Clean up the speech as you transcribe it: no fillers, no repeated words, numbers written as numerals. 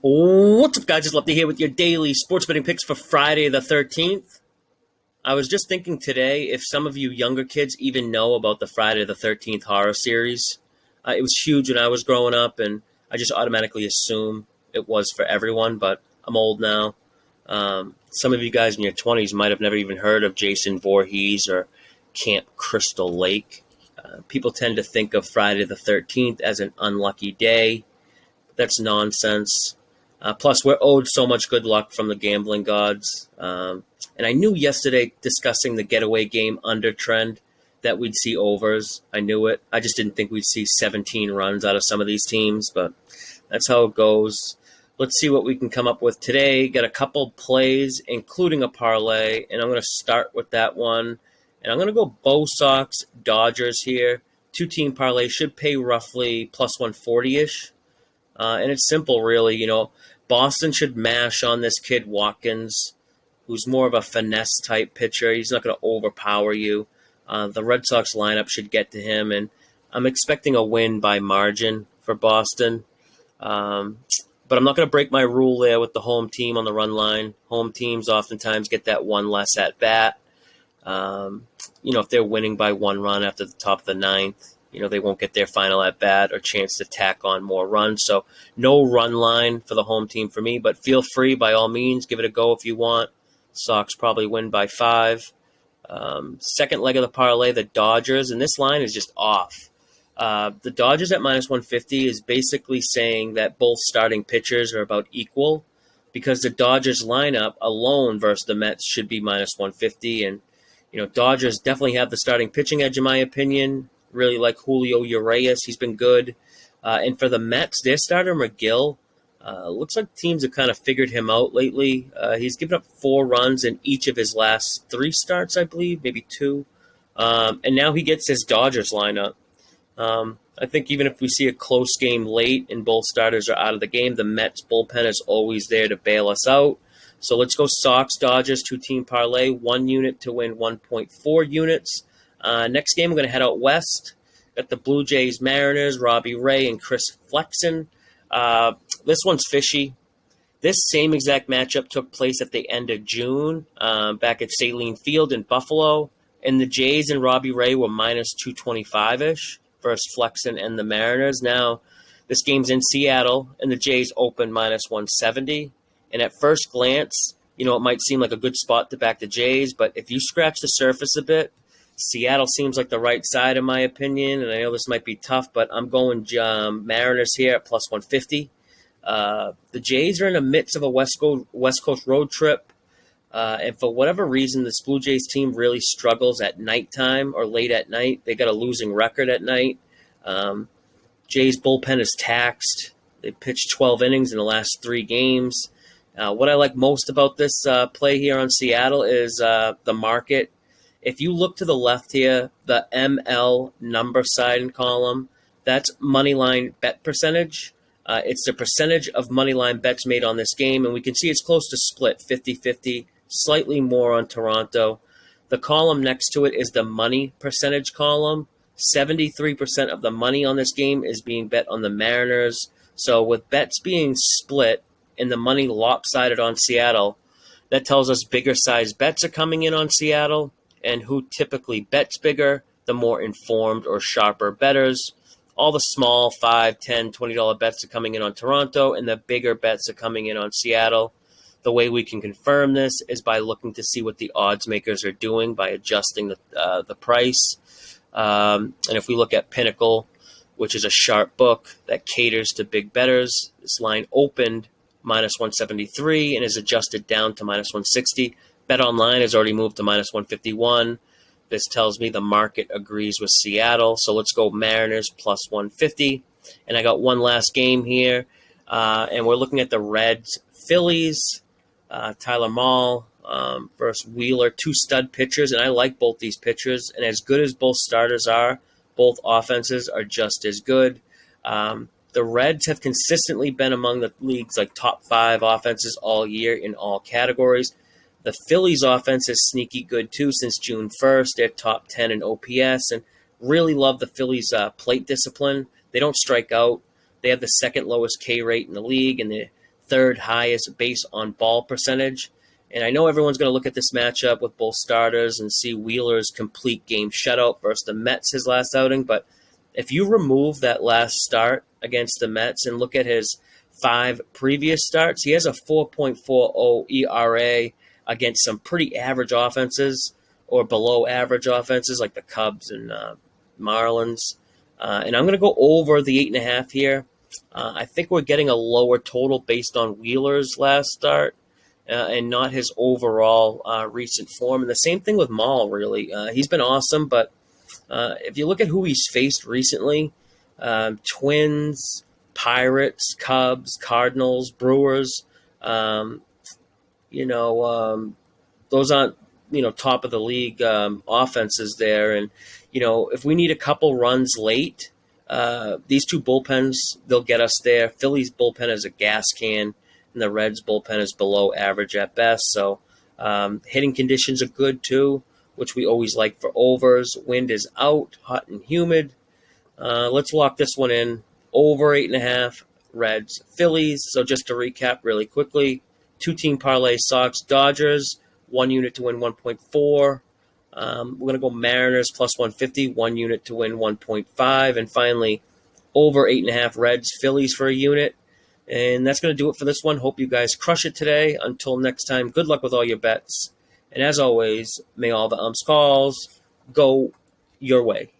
What's up, guys? It's Lefty here with your daily sports betting picks for Friday the 13th. I was just thinking today if some of you younger kids even know about the Friday the 13th horror series. It was huge when I was growing up, and I just automatically assume it was for everyone, but I'm old now. Some of you guys in your 20s might have never even heard of Jason Voorhees or Camp Crystal Lake. People tend to think of Friday the 13th as an unlucky day. That's nonsense. Plus, we're owed so much good luck from the gambling gods. And I knew yesterday, discussing the getaway game under trend, that we'd see overs. I knew it. I just didn't think we'd see 17 runs out of some of these teams, but that's how it goes. Let's see what we can come up with today. Got a couple plays, including a parlay, and I'm going to start with that one. And I'm going to go Bo Sox, Dodgers here. Two-team parlay should pay roughly plus 140-ish. And it's simple, really. Boston should mash on this kid Watkins, who's more of a finesse-type pitcher. He's not going to overpower you. The Red Sox lineup should get to him, and I'm expecting a win by margin for Boston. But I'm not going to break my rule there with the home team on the run line. Home teams oftentimes get that one less at bat. If they're winning by one run after the top of the ninth, they won't get their final at bat or chance to tack on more runs. So no run line for the home team for me, but feel free by all means, give it a go if you want. Sox probably win by 5. Second leg of the parlay, the Dodgers, and this line is just off. The Dodgers at minus 150 is basically saying that both starting pitchers are about equal, because the Dodgers lineup alone versus the Mets should be minus 150. And, Dodgers definitely have the starting pitching edge, in my opinion. Really like Julio Urias. He's been good. And for the Mets, their starter, McGill, looks like teams have kind of figured him out lately. He's given up 4 runs in each of his last 3 starts, I believe, maybe 2. And now he gets his Dodgers lineup. I think even if we see a close game late and both starters are out of the game, the Mets bullpen is always there to bail us out. So let's go Sox, Dodgers, 2-team parlay, 1 unit to win 1.4 units. Next game, we're going to head out west. Got the Blue Jays, Mariners, Robbie Ray, and Chris Flexen. This one's fishy. This same exact matchup took place at the end of June back at Saline Field in Buffalo, and the Jays and Robbie Ray were minus 225-ish versus Flexen and the Mariners. Now, this game's in Seattle, and the Jays open minus 170. And at first glance, it might seem like a good spot to back the Jays, but if you scratch the surface a bit, Seattle seems like the right side, in my opinion, and I know this might be tough, but I'm going Mariners here at plus 150. The Jays are in the midst of a West Coast road trip, and for whatever reason, this Blue Jays team really struggles at nighttime or late at night. They got a losing record at night. Jays bullpen is taxed. They pitched 12 innings in the last 3 games. What I like most about this play here on Seattle is the market. If you look to the left here, the ML number side column, that's moneyline bet percentage. It's the percentage of moneyline bets made on this game, and we can see it's close to split, 50-50, slightly more on Toronto. The column next to it is the money percentage column. 73% of the money on this game is being bet on the Mariners. So with bets being split and the money lopsided on Seattle, that tells us bigger size bets are coming in on Seattle. And who typically bets bigger, the more informed or sharper bettors. All the small $5, $10, $20 bets are coming in on Toronto, and the bigger bets are coming in on Seattle. The way we can confirm this is by looking to see what the odds makers are doing by adjusting the price. And if we look at Pinnacle, which is a sharp book that caters to big bettors, this line opened minus 173 and is adjusted down to minus 160. BetOnline has already moved to minus 151. This tells me the market agrees with Seattle. So let's go Mariners plus 150. And I got one last game here. And we're looking at the Reds, Phillies, Tyler Mahle versus Wheeler, 2 stud pitchers. And I like both these pitchers. And as good as both starters are, both offenses are just as good. The Reds have consistently been among the league's top 5 offenses all year in all categories. The Phillies offense is sneaky good too since June 1st. They're top 10 in OPS, and really love the Phillies' plate discipline. They don't strike out. They have the second lowest K rate in the league and the third highest base on ball percentage. And I know everyone's going to look at this matchup with both starters and see Wheeler's complete game shutout versus the Mets his last outing. But if you remove that last start against the Mets and look at his 5 previous starts, he has a 4.40 ERA against some pretty average offenses or below average offenses like the Cubs and Marlins. And I'm going to go over the 8.5 here. I think we're getting a lower total based on Wheeler's last start and not his overall recent form. And the same thing with Maul, really. He's been awesome, but if you look at who he's faced recently, Twins, Pirates, Cubs, Cardinals, Brewers, those aren't, top of the league offenses there. And, if we need a couple runs late, these two bullpens, they'll get us there. Phillies bullpen is a gas can, and the Reds bullpen is below average at best. So hitting conditions are good too, which we always like for overs. Wind is out, hot and humid. Let's lock this one in. Over 8.5, Reds, Phillies. So just to recap really quickly, 2-team parlay: Sox, Dodgers, 1 unit to win 1.4. We're going to go Mariners plus 150, 1 unit to win 1.5. And finally, over 8.5, Reds, Phillies for a unit. And that's going to do it for this one. Hope you guys crush it today. Until next time, good luck with all your bets. And as always, may all the calls go your way.